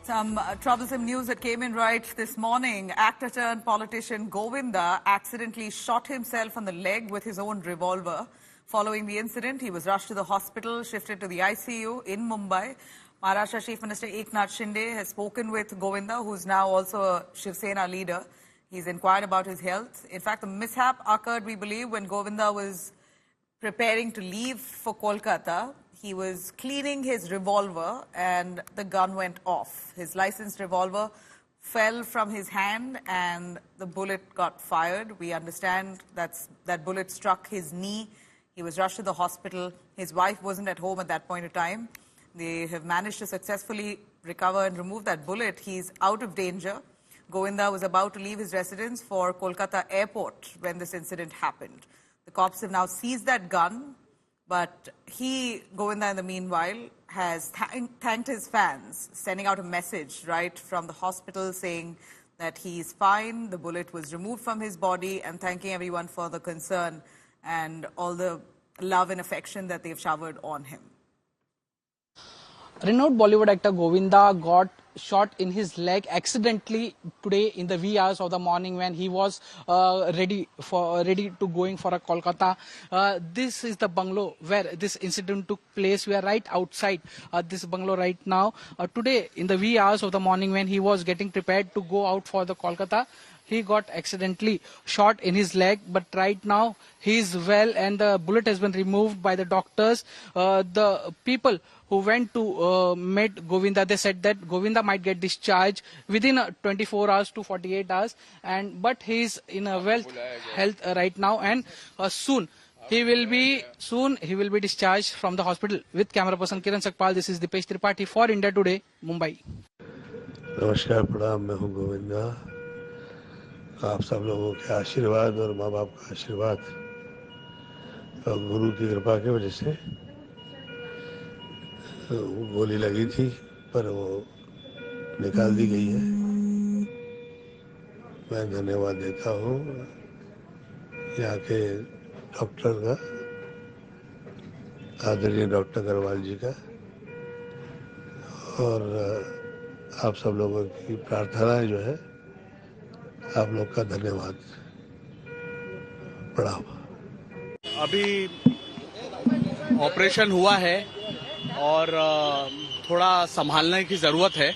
Some troublesome news that came in right this morning. Actor turned politician Govinda accidentally shot himself on the leg with his own revolver. Following the incident, he was rushed to the hospital, shifted to the ICU in Mumbai. Maharashtra Chief Minister Eknath Shinde has spoken with Govinda, who's now also a Shiv Sena leader. He's inquired about his health. In fact, the mishap occurred, we believe, when Govinda was preparing to leave for Kolkata. He was cleaning his revolver and the gun went off. His licensed revolver fell from his hand and the bullet got fired. We understand that bullet struck his knee. He was rushed to the hospital. His wife wasn't at home at that point in time. They have managed to successfully recover and remove that bullet. He's out of danger. Govinda was about to leave his residence for Kolkata airport when this incident happened. The cops have now seized that gun. But Govinda, in the meanwhile, has thanked his fans, sending out a message right from the hospital saying that he's fine, the bullet was removed from his body, and thanking everyone for the concern and all the love and affection that they've showered on him. Renowned Bollywood actor Govinda got shot in his leg accidentally today in the wee hours of the morning when he was ready to going for a Kolkata. This is the bungalow where this incident took place. We are right outside this bungalow right now. Today in the wee hours of the morning when he was getting prepared to go out for the Kolkata, he got accidentally shot in his leg, but right now he is well and the bullet has been removed by the doctors. The people who went to meet Govinda, they said that Govinda might get discharged within 24 hours to 48 hours, but he is in a health right now, and soon he will be discharged from the hospital. With camera person Kiran Sakpal, this is Dipesh Tripathi for India Today, Mumbai. नमस्कार, प्रणाम। मैं हूं गोविंदा। आप सब लोगों के आशीर्वाद और माँ बाप का आशीर्वाद और गुरु की कृपा की वजह से गोली लगी थी, पर वो निकाल दी गई है। मैं धन्यवाद देता हूँ यहाँ के डॉक्टर का, आदरणीय डॉक्टर अग्रवाल जी का, और आप सब लोगों की प्रार्थनाएं जो है, आप लोग का धन्यवाद। प्रणाम। अभी ऑपरेशन हुआ है और थोड़ा संभालने की ज़रूरत है,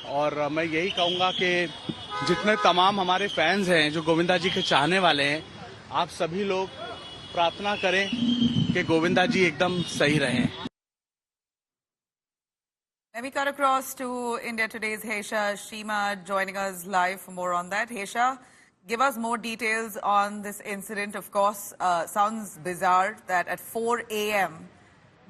और मैं यही कहूँगा कि जितने तमाम हमारे फैंस हैं जो गोविंदा जी के चाहने वाले हैं, आप सभी लोग प्रार्थना करें कि गोविंदा जी एकदम सही रहें। Let me cut across to India Today's Hesha Shima joining us live for more on that. Hesha, give us more details on this incident. Of course, sounds bizarre that at 4 a.m.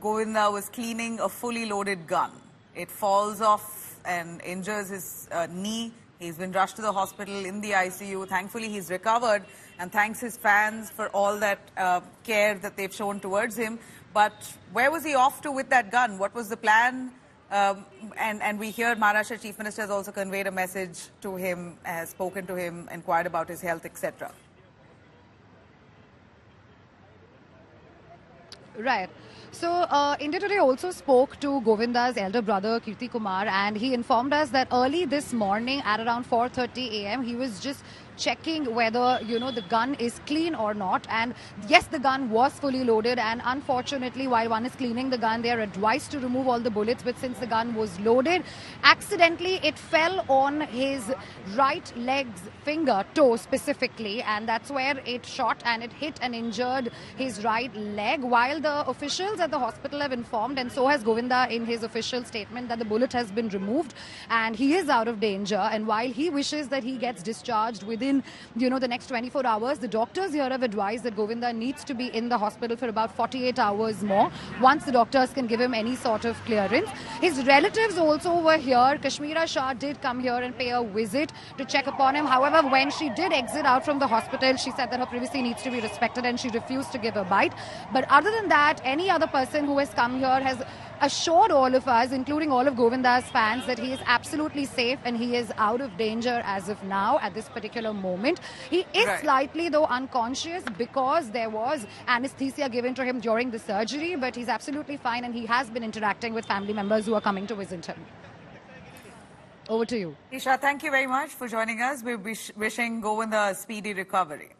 Govinda was cleaning a fully loaded gun. It falls off and injures his knee. He's been rushed to the hospital in the ICU. Thankfully, he's recovered, and thanks his fans for all that care that they've shown towards him. But where was he off to with that gun? What was the plan? And we hear Maharashtra Chief Minister has also conveyed a message to him, has spoken to him, inquired about his health, etc. Right. So, India Today also spoke to Govinda's elder brother, Kirti Kumar, and he informed us that early this morning at around 4:30 a.m., he was just checking whether, the gun is clean or not. And yes, the gun was fully loaded. And unfortunately, while one is cleaning the gun, they are advised to remove all the bullets. But since the gun was loaded, accidentally, it fell on his right leg's finger, toe specifically. And that's where it shot and it hit and injured his right leg. While the officials at the hospital have informed, and so has Govinda in his official statement, that the bullet has been removed and he is out of danger. And while he wishes that he gets discharged within the next 24 hours, the doctors here have advised that Govinda needs to be in the hospital for about 48 hours more once the doctors can give him any sort of clearance. His relatives also were here. Kashmira Shah did come here and pay a visit to check upon him. However, when she did exit out from the hospital, she said that her privacy needs to be respected and she refused to give a bite. But other than that, any other person who has come here has assured all of us, including all of Govinda's fans, that he is absolutely safe and he is out of danger as of now at this particular moment. He is slightly, though, unconscious because there was anesthesia given to him during the surgery, but he's absolutely fine and he has been interacting with family members who are coming to visit him. Over to you. Isha, thank you very much for joining us. We're wishing Govinda a speedy recovery.